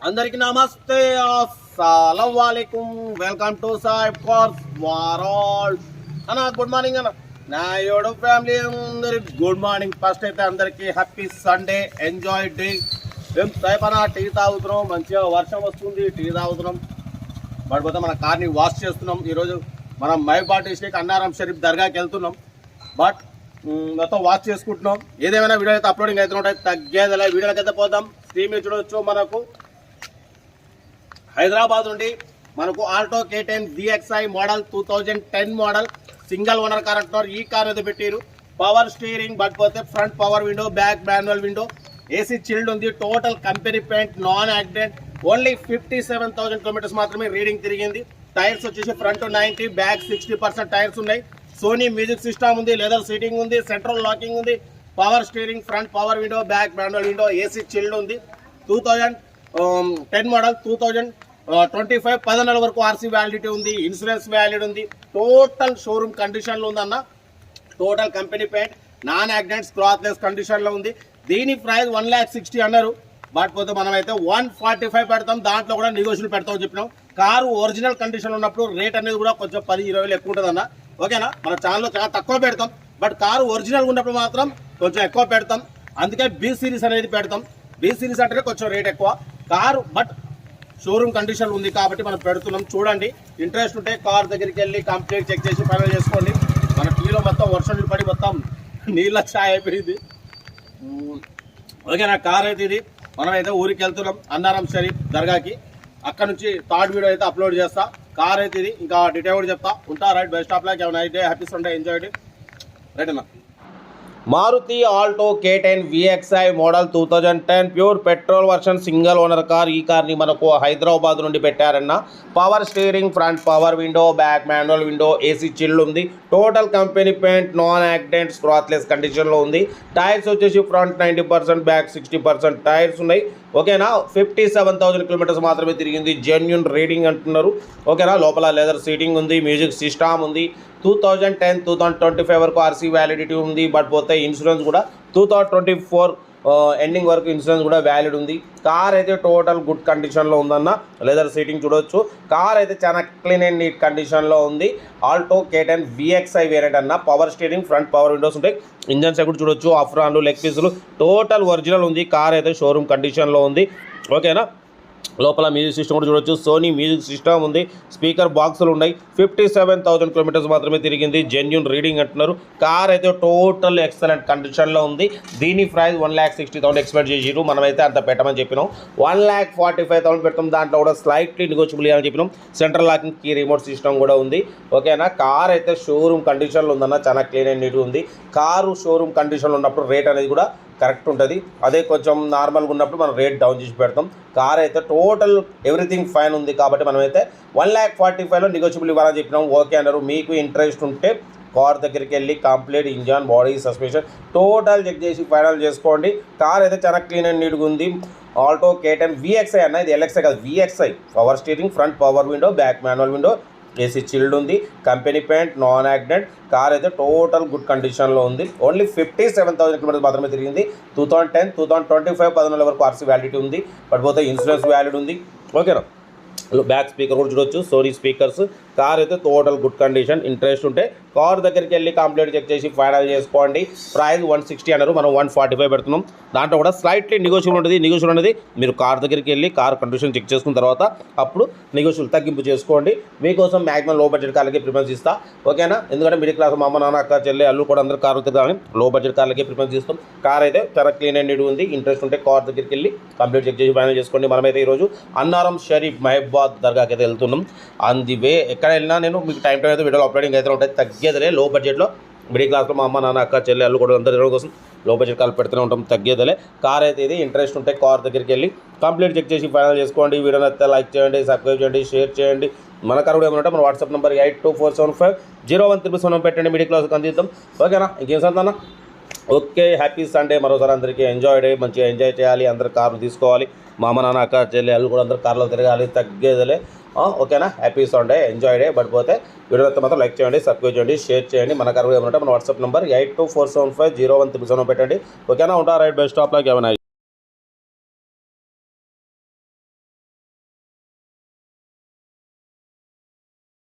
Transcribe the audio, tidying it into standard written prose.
అందరికి నమస్తే, అస్సలం వాలేకుం. Welcome to Saib cars world. అన్న గుడ్ మార్నింగ్ అన్న. నా యోడు ఫ్యామిలీ అందరికి గుడ్ మార్నింగ్. ఫస్ట్ అయితే అందరికి హ్యాపీ సండే, ఎంజాయ్ డే. మేము సాయిబ్ అన్న టీ తాగుతున్నాం, మంచిగా వర్షం వస్తుంది, టీ తాగుతున్నాం. పడిపోతే మన కార్ని వాష్ చేస్తున్నాం. ఈరోజు మనం మైబాద్ డిస్ట్రిక్ట్ అన్నారం షరీఫ్ దర్గాకి వెళ్తున్నాం. బట్ మొత్తం వాష్ చేసుకుంటున్నాం. ఏదేమైనా వీడియో అయితే అప్లోడింగ్ అయితే ఉంటాయి, తగ్గేదిలే. వీడియోలకి అయితే పోదాం. స్క్రీన్ మీద చూడవచ్చు. మనకు హైదరాబాద్ నుండి మనకు Alto K10 VXI model 2010 model single owner car అంటున్నారు. ఈ కార్ అయితే పెట్టారు. పవర్ స్టీరింగ్, పడిపోతే front power window, back manual window, AC chilled ఉంది. Total company paint, non accident. Only 57,000 kilometres మాత్రమే రీడింగ్ తిరిగింది. టైర్స్ వచ్చేసి ఫ్రంట్ 90, బ్యాక్ 60% టైర్స్ ఉన్నాయి. సోనీ మ్యూజిక్ సిస్టమ్ ఉంది, లెదర్ సీటింగ్ ఉంది, సెంట్రల్ లాకింగ్ ఉంది, power steering, front power window, back manual window, AC chilled ఉంది. 2010 model 2025 10 నెలల వరకు ఆర్సీ వ్యాలిడిటీ ఉంది, ఇన్సూరెన్స్ వ్యాలిడ్ ఉంది. టోటల్ షోరూమ్ కండిషన్లో ఉందన్న. Total company paint, non accidents, క్లాత్లెస్ కండిషన్లో ఉంది. దీని ప్రైస్ 1,60,000 అన్నారు. బట్ పోతే మనమైతే 145 పెడతాం. దాంట్లో కూడా నెగోషియబుల్ పెడతామని చెప్పినాం. కారు ఒరిజినల్ కండిషన్ ఉన్నప్పుడు రేట్ అనేది కూడా కొంచెం 10-20 ఎక్కువ ఉంటుందన్న. ఓకేనా? మన ఛానల్లో చాలా తక్కువ పెడతాం. బట్ కారు ఒరిజినల్ ఉన్నప్పుడు మాత్రం కొంచెం ఎక్కువ పెడతాం. అందుకే బి సిరీస్ అనేది పెడతాం. బి సిరీస్ అంటే కొంచెం రేట్ ఎక్కువ కారు, బట్ షోరూమ్ కండిషన్ ఉంది కాబట్టి మనం పెడుతున్నాం. చూడండి, ఇంట్రెస్ట్ ఉంటే కార్ దగ్గరికి వెళ్ళి కంప్లీట్ చెక్ చేసి ఫైనల్ చేసుకోండి. మన టీలో మొత్తం వర్షం పడి మొత్తం నీళ్ళ ఛాయ్ అయిపోయింది. ఓకేనా? కార్ అయితే ఇది. మనమైతే ఊరికి వెళ్తున్నాం, అన్నారం షరీఫ్ దర్గాకి. అక్కడ నుంచి థర్డ్ వీడియో అయితే అప్లోడ్ చేస్తా. కార్ అయితే ఇది. ఇంకా డీటెయిల్ కూడా చెప్తా. ఉంటా right. Best of luck. Night day, happy Sunday, enjoy day. Right అన్న. Maruti Alto K10 VXI model 2010 pure petrol version single owner car. ఈ కార్ని మనకు హైదరాబాద్ నుండి పెట్టారన్న. Power steering, front power window, back manual window, AC chilled ఉంది. Total company paint, non accidents, క్లాత్లెస్ కండిషన్లో ఉంది. టైర్స్ వచ్చేసి ఫ్రంట్ 90%, బ్యాక్ 60% టైర్స్ ఉన్నాయి. ఓకేనా? 57,000 కిలోమీటర్స్ మాత్రమే తిరిగింది. జెన్యున్ రీడింగ్ అంటున్నారు. ఓకేనా? లోపల లెదర్ సీటింగ్ ఉంది, మ్యూజిక్ సిస్టమ్ ఉంది. 2010 2025 వరకు ఆర్సీ వ్యాలిడిటీ ఉంది. బట్ పోతే ఇన్సూరెన్స్ కూడా 2024 ఎండింగ్ వరకు ఇన్సూరెన్స్ కూడా వ్యాలిడ్ ఉంది. కార్ అయితే టోటల్ గుడ్ కండిషన్లో ఉందన్న. లెదర్ సీటింగ్ చూడొచ్చు. కార్ అయితే చాలా క్లీన్ అండ్ నీట్ కండిషన్లో ఉంది. ఆల్టో K10 VXI వేరియంట్ అన్న. Power steering, front power Windows ఉంటాయి. ఇంజన్ సైడ్ కూడా చూడొచ్చు. అఫ్రాన్లు, లెగ్ పీసులు టోటల్ ఒరిజినల్ ఉంది. కార్ అయితే షోరూమ్ కండిషన్లో ఉంది. ఓకేనా? లోపల మ్యూజిక్ సిస్టమ్ కూడా చూడొచ్చు. సోనీ మ్యూజిక్ సిస్టమ్ ఉంది. స్పీకర్ బాక్సులు ఉన్నాయి. 57,000 కిలోమీటర్స్ మాత్రమే తిరిగింది. జెన్యున్ రీడింగ్ అంటున్నారు. కార్ అయితే టోటల్ ఎక్సలెంట్ కండిషన్లో ఉంది. దీని ప్రైస్ 1,60,000 ఎక్స్పెక్ట్ చేసిరు. మనమైతే అంత పెట్టమని చెప్పినాం. 1,45,000 పెడతాం. దాంట్లో కూడా స్లైట్లీ నెగోషియబుల్ అని చెప్పినాం. Central locking key remote system కూడా ఉంది. ఓకేనా? కార్ అయితే షోరూమ్ కండిషన్లో ఉందన్న. చాలా క్లీన్ అండ్ నీట్గా ఉంది. కారు షోరూమ్ కండిషన్లో ఉన్నప్పుడు రేట్ అనేది కూడా కరెక్ట్ ఉంటుంది. అదే కొంచెం నార్మల్గా ఉన్నప్పుడు మనం రేట్ డౌన్ చేసి పెడతాం. కార్ అయితే టోటల్ ఎవ్రీథింగ్ ఫైన్ ఉంది కాబట్టి మనమైతే 1,45,000లో నెగోషియబుల్ ఇవ్వాలని చెప్పినాం. ఓకే అన్నారు. మీకు ఇంట్రెస్ట్ ఉంటే కార్ దగ్గరికి వెళ్ళి complete engine, body, suspension total check చేసి ఫైనల్ చేసుకోండి. కార్ అయితే చాలా క్లీన్ అండ్ నీట్గా ఉంది. ఆల్టో K10 VXI అన్న. ఇది LXI కాదు, VXI. Power steering, front power window, back manual window, AC chilled ఉంది. Company paint, non accident. Car అయితే టోటల్ గుడ్ కండిషన్లో ఉంది. ఓన్లీ 57,000 కిలోమీటర్స్ మాత్రమే తిరిగింది. 2010 2025 10 నెలల వరకు ఆర్సీ వ్యాలిడిటీ ఉంది. పడిపోతే ఇన్సూరెన్స్ వ్యాలిడ్ ఉంది. ఓకేనా? బ్యాక్ స్పీకర్ కూడా చూడొచ్చు. Sony speakers. కార్ అయితే టోటల్ గుడ్ కండిషన్. ఇంట్రెస్ట్ ఉంటే కార్ దగ్గరికి వెళ్ళి కంప్లీట్ చెక్ చేసి ఫైనల్ చేసుకోండి. ప్రైస్ 160 అన్నారు. మనం 145 పెడుతున్నాం. దాంట్లో కూడా స్లైట్లీ నెగోషియబుల్ ఉంటుంది. నెగోషియబుల్ అనేది మీరు కార్ దగ్గరికి వెళ్ళి కార్ కండిషన్ చెక్ చేసుకున్న తర్వాత అప్పుడు నెగోషియబుల్ తగ్గింపు చేసుకోండి. మీకోసం మ్యాక్సిమం లో బడ్జెట్ కార్లకి ప్రిఫరెన్స్ ఇస్తా. ఓకేనా? ఎందుకంటే మిడిల్ క్లాస్ మా అమ్మ, నాన్న, అక్క, చెల్లి, అల్లు కూడా అందరూ కారు తిరగాలని లో బడ్జెట్ కార్లకి ప్రిఫరెన్స్ ఇస్తాం. కార్ అయితే చాలా క్లీన్ అండ్ నీట్ ఉంది. ఇంట్రెస్ట్ ఉంటే కార్ దగ్గరికి వెళ్ళి కంప్లీట్ చెక్ చేసి ఫైనల్ చేసుకోండి. మనమైతే ఈరోజు అన్నారం షరీఫ్ మైబాద్ దర్గాకి అయితే వెళ్తున్నాం. ఆన్ ది వే ఎక్కడ వెళ్ళినా నేను మీకు టైం అయితే వీడియో అప్లోడింగ్ అయితే ఉంటాయి. తగ్గేదలే. లో బడ్జెట్లో మిడిల్ క్లాస్లో మా అమ్మ, నాన్న, అక్క, చెల్లి, అల్లు కూడా అందరూ తిరగడం కోసం లో బడ్జెట్ కాల్ పెడుతూనే ఉంటాం. తగ్గేదలే. కార్ అయితే ఇది. ఇంట్రెస్ట్ ఉంటే కార్ దగ్గరికి వెళ్ళి కంప్లీట్ చెక్ చేసి ఫైనల్ చేసుకోండి. వీడియో నచ్చితే లైక్ చేయండి, సబ్స్క్రైబ్ చేయండి, షేర్ చేయండి. మన కారు కూడా ఏమంటే మన వాట్సాప్ నెంబర్ 8247501377 పెట్టండి. మిడిల్ క్లాస్కి అందిద్దాం. ఓకేనా? ఇంకేం సంతానా? Okay, happy Sunday. మరోసారి అందరికీ ఎంజాయ్ డే. మంచిగా ఎంజాయ్ చేయాలి. అందరు కార్లు తీసుకోవాలి. మా అమ్మ, నాన్న, అక్క, చెల్లి, అల్లు కూడా అందరూ కార్లో తిరగాలి. తగ్గేదలే. ఓకేనా? Happy Sunday, enjoy day. పడిపోతే వీడియో మాత్రం లైక్ చేయండి, సబ్స్క్రైబ్ చేయండి, షేర్ చేయండి. మన కారు ఏమంటే మన వాట్సాప్ నెంబర్ 8247501377 పెట్టండి. ఓకేనా? ఉంటా రైట్. Best of luck. ఏమైనా